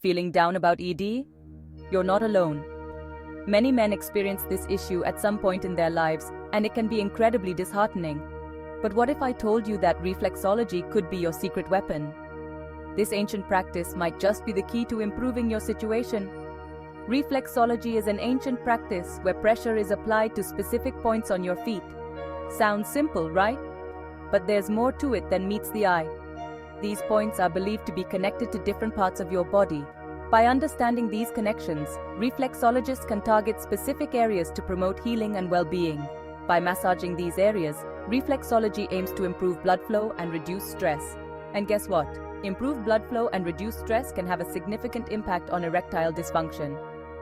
Feeling down about ED? You're not alone. Many men experience this issue at some point in their lives, and it can be incredibly disheartening. But what if I told you that reflexology could be your secret weapon? This ancient practice might just be the key to improving your situation. Reflexology is an ancient practice where pressure is applied to specific points on your feet. Sounds simple, right? But there's more to it than meets the eye. These points are believed to be connected to different parts of your body. By understanding these connections, reflexologists can target specific areas to promote healing and well-being. By massaging these areas, reflexology aims to improve blood flow and reduce stress. And guess what? Improved blood flow and reduced stress can have a significant impact on erectile dysfunction.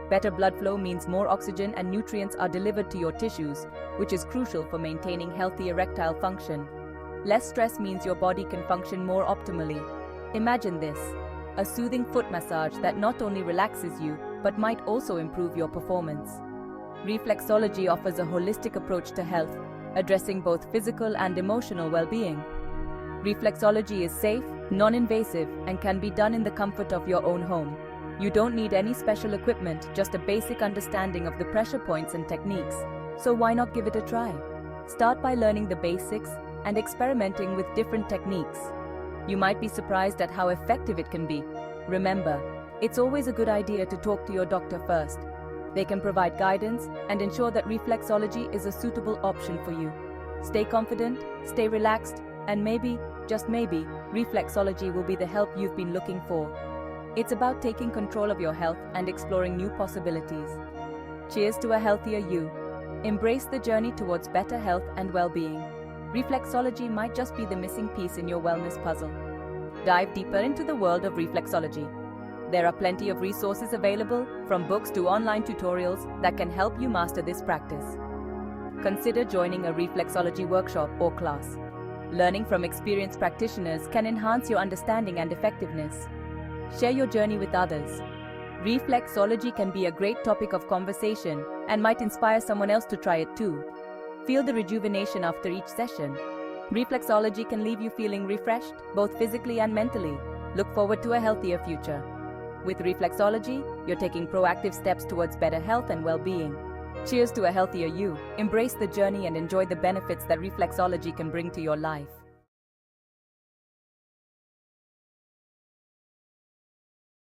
Better blood flow means more oxygen and nutrients are delivered to your tissues, which is crucial for maintaining healthy erectile function. Less stress means your body can function more optimally. Imagine this: a soothing foot massage that not only relaxes you, but might also improve your performance. Reflexology offers a holistic approach to health, addressing both physical and emotional well-being. Reflexology is safe, non-invasive, and can be done in the comfort of your own home. You don't need any special equipment, just a basic understanding of the pressure points and techniques. So why not give it a try? Start by learning the basics and experimenting with different techniques. You might be surprised at how effective it can be. Remember, it's always a good idea to talk to your doctor first. They can provide guidance and ensure that reflexology is a suitable option for you. Stay confident, stay relaxed, and maybe, just maybe, reflexology will be the help you've been looking for. It's about taking control of your health and exploring new possibilities. Cheers to a healthier you. Embrace the journey towards better health and well-being. Reflexology might just be the missing piece in your wellness puzzle. Dive deeper into the world of reflexology. There are plenty of resources available, from books to online tutorials, that can help you master this practice. Consider joining a reflexology workshop or class. Learning from experienced practitioners can enhance your understanding and effectiveness. Share your journey with others. Reflexology can be a great topic of conversation and might inspire someone else to try it too. Feel the rejuvenation after each session. Reflexology can leave you feeling refreshed, both physically and mentally. Look forward to a healthier future. With reflexology, you're taking proactive steps towards better health and well-being. Cheers to a healthier you. Embrace the journey and enjoy the benefits that reflexology can bring to your life.